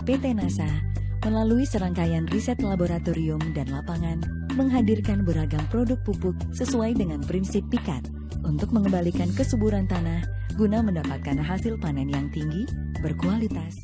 PT NASA melalui serangkaian riset laboratorium dan lapangan menghadirkan beragam produk pupuk sesuai dengan prinsip PIKAT untuk mengembalikan kesuburan tanah guna mendapatkan hasil panen yang tinggi, berkualitas.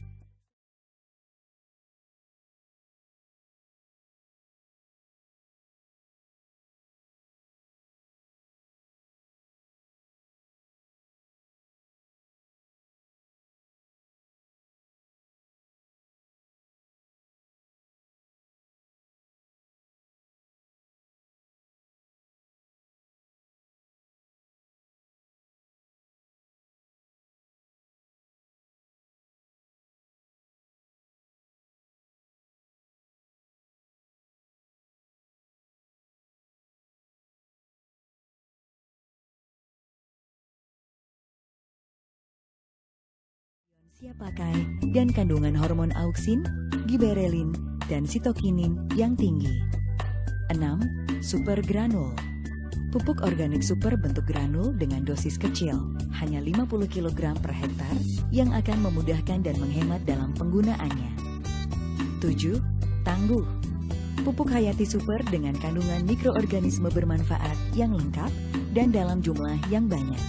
Siap pakai dan kandungan hormon auksin, giberelin, dan sitokinin yang tinggi. 6. Super granul. Pupuk organik super bentuk granul dengan dosis kecil, hanya 50 kg per hektar, yang akan memudahkan dan menghemat dalam penggunaannya. 7. Tangguh. Pupuk hayati super dengan kandungan mikroorganisme bermanfaat yang lengkap dan dalam jumlah yang banyak.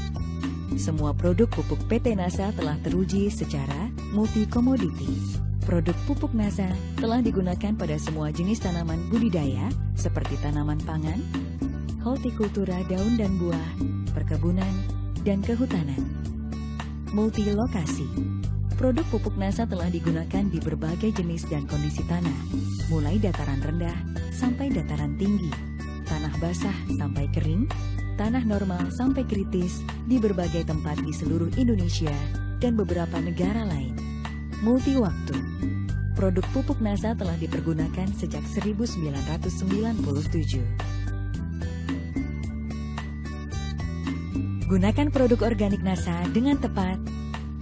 Semua produk pupuk PT NASA telah teruji secara multi-komoditi. Produk pupuk NASA telah digunakan pada semua jenis tanaman budidaya seperti tanaman pangan, hortikultura daun dan buah, perkebunan, dan kehutanan. Multilokasi. Produk pupuk NASA telah digunakan di berbagai jenis dan kondisi tanah, mulai dataran rendah sampai dataran tinggi, tanah basah sampai kering, tanah normal sampai kritis di berbagai tempat di seluruh Indonesia dan beberapa negara lain. Multi-waktu. Produk pupuk NASA telah dipergunakan sejak 1997. Gunakan produk organik NASA dengan tepat,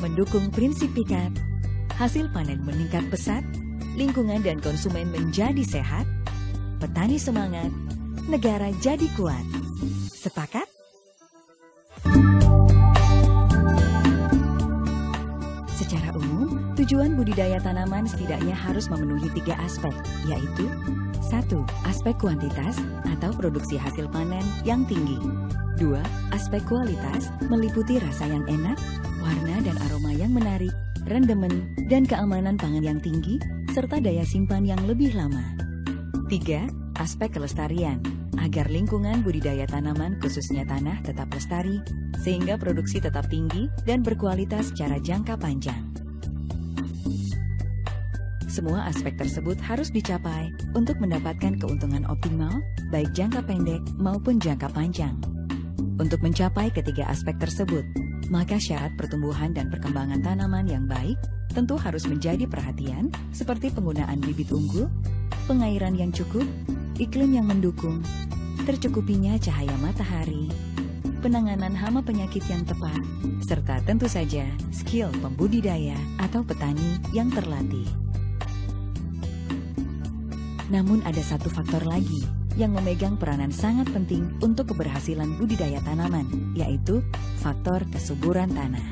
mendukung prinsip PIKAT, hasil panen meningkat pesat, lingkungan dan konsumen menjadi sehat, petani semangat, negara jadi kuat. Sepakat? Secara umum, tujuan budidaya tanaman setidaknya harus memenuhi 3 aspek, yaitu 1. Aspek kuantitas atau produksi hasil panen yang tinggi. 2. Aspek kualitas meliputi rasa yang enak, warna dan aroma yang menarik, rendemen, dan keamanan pangan yang tinggi, serta daya simpan yang lebih lama. 3. Aspek kelestarian, agar lingkungan budidaya tanaman khususnya tanah tetap lestari, sehingga produksi tetap tinggi dan berkualitas secara jangka panjang. Semua aspek tersebut harus dicapai untuk mendapatkan keuntungan optimal, baik jangka pendek maupun jangka panjang. Untuk mencapai ketiga aspek tersebut, maka syarat pertumbuhan dan perkembangan tanaman yang baik tentu harus menjadi perhatian, seperti penggunaan bibit unggul, pengairan yang cukup, iklim yang mendukung, tercukupinya cahaya matahari, penanganan hama penyakit yang tepat, serta tentu saja skill pembudidaya atau petani yang terlatih. Namun ada satu faktor lagi yang memegang peranan sangat penting untuk keberhasilan budidaya tanaman, yaitu faktor kesuburan tanah.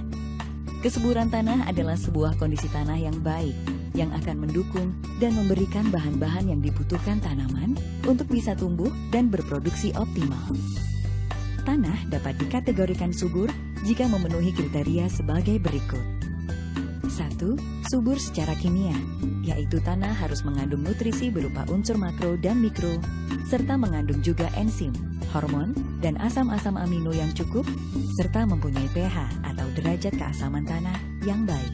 Kesuburan tanah adalah sebuah kondisi tanah yang baik, yang akan mendukung dan memberikan bahan-bahan yang dibutuhkan tanaman untuk bisa tumbuh dan berproduksi optimal. Tanah dapat dikategorikan subur jika memenuhi kriteria sebagai berikut. 1. Subur secara kimia, yaitu tanah harus mengandung nutrisi berupa unsur makro dan mikro, serta mengandung juga enzim, hormon, dan asam-asam amino yang cukup, serta mempunyai pH atau derajat keasaman tanah yang baik.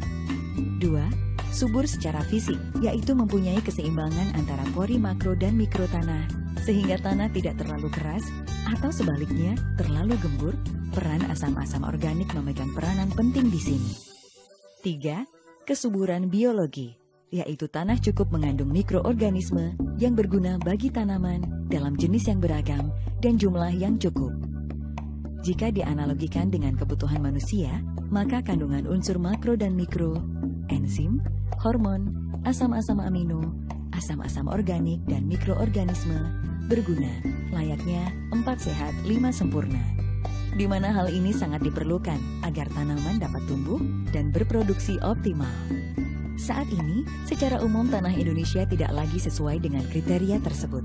2. Subur secara fisik, yaitu mempunyai keseimbangan antara pori makro dan mikro tanah, sehingga tanah tidak terlalu keras atau sebaliknya terlalu gembur. Peran asam-asam organik memegang peranan penting di sini. 3. Kesuburan biologi, yaitu tanah cukup mengandung mikroorganisme yang berguna bagi tanaman dalam jenis yang beragam dan jumlah yang cukup. Jika dianalogikan dengan kebutuhan manusia, maka kandungan unsur makro dan mikro, enzim, hormon, asam-asam amino, asam-asam organik, dan mikroorganisme berguna, layaknya 4 sehat 5 sempurna. Di mana hal ini sangat diperlukan agar tanaman dapat tumbuh dan berproduksi optimal. Saat ini, secara umum tanah Indonesia tidak lagi sesuai dengan kriteria tersebut.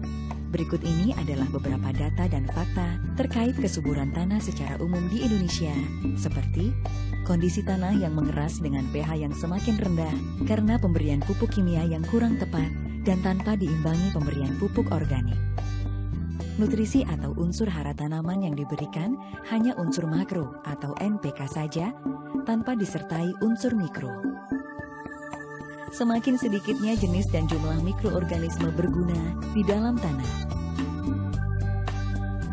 Berikut ini adalah beberapa data dan fakta terkait kesuburan tanah secara umum di Indonesia, seperti kondisi tanah yang mengeras dengan pH yang semakin rendah karena pemberian pupuk kimia yang kurang tepat dan tanpa diimbangi pemberian pupuk organik. Nutrisi atau unsur hara tanaman yang diberikan hanya unsur makro atau NPK saja, tanpa disertai unsur mikro. Semakin sedikitnya jenis dan jumlah mikroorganisme berguna di dalam tanah.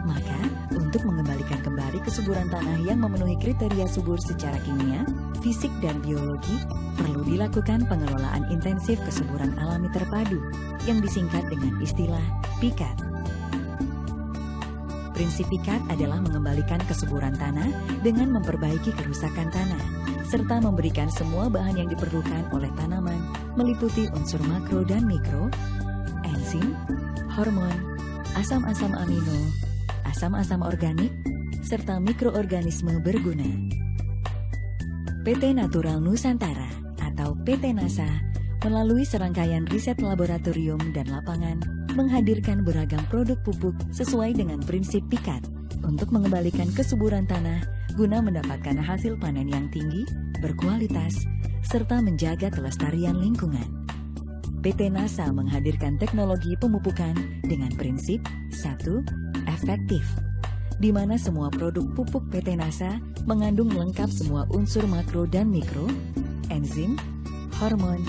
Maka, untuk mengembalikan kembali kesuburan tanah yang memenuhi kriteria subur secara kimia, fisik, dan biologi, perlu dilakukan pengelolaan intensif kesuburan alami terpadu yang disingkat dengan istilah PIKAT. Prinsip PIKAT adalah mengembalikan kesuburan tanah dengan memperbaiki kerusakan tanah, serta memberikan semua bahan yang diperlukan oleh tanaman, meliputi unsur makro dan mikro, enzim, hormon, asam-asam amino, asam-asam organik, serta mikroorganisme berguna. PT Natural Nusantara atau PT NASA melalui serangkaian riset laboratorium dan lapangan menghadirkan beragam produk pupuk sesuai dengan prinsip PIKAT untuk mengembalikan kesuburan tanah guna mendapatkan hasil panen yang tinggi, berkualitas, serta menjaga kelestarian lingkungan. PT NASA menghadirkan teknologi pemupukan dengan prinsip 1. Efektif, di mana semua produk pupuk PT NASA mengandung lengkap semua unsur makro dan mikro, enzim, hormon,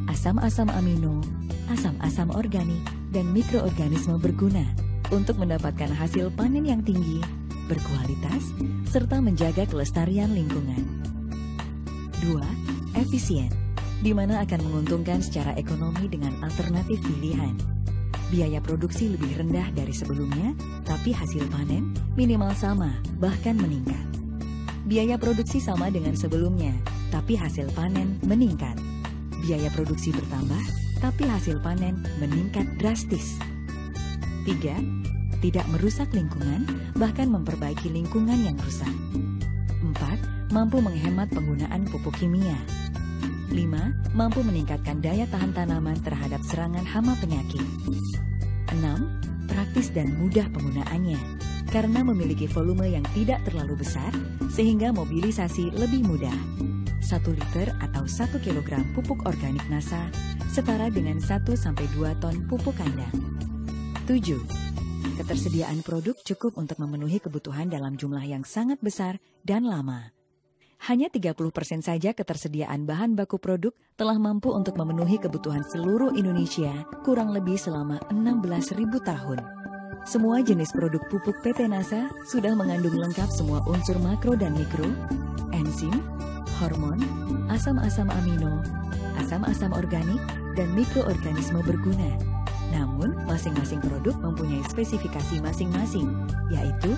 asam-asam amino, asam-asam organik, dan mikroorganisme berguna untuk mendapatkan hasil panen yang tinggi, berkualitas, serta menjaga kelestarian lingkungan. 2. Efisien, di mana akan menguntungkan secara ekonomi dengan alternatif pilihan. Biaya produksi lebih rendah dari sebelumnya, tapi hasil panen minimal sama, bahkan meningkat. Biaya produksi sama dengan sebelumnya, tapi hasil panen meningkat. Biaya produksi bertambah, tapi hasil panen meningkat drastis. 3. Tidak merusak lingkungan, bahkan memperbaiki lingkungan yang rusak. 4. Mampu menghemat penggunaan pupuk kimia. 5. Mampu meningkatkan daya tahan tanaman terhadap serangan hama penyakit. 6. Praktis dan mudah penggunaannya, karena memiliki volume yang tidak terlalu besar, sehingga mobilisasi lebih mudah. 1 liter atau 1 kilogram pupuk organik NASA setara dengan 1-2 ton pupuk kandang. 7. Ketersediaan produk cukup untuk memenuhi kebutuhan dalam jumlah yang sangat besar dan lama. Hanya 30% saja ketersediaan bahan baku produk telah mampu untuk memenuhi kebutuhan seluruh Indonesia kurang lebih selama 16.000 tahun. Semua jenis produk pupuk PT NASA sudah mengandung lengkap semua unsur makro dan mikro, enzim, hormon, asam-asam amino, asam-asam organik, dan mikroorganisme berguna. Namun, masing-masing produk mempunyai spesifikasi masing-masing, yaitu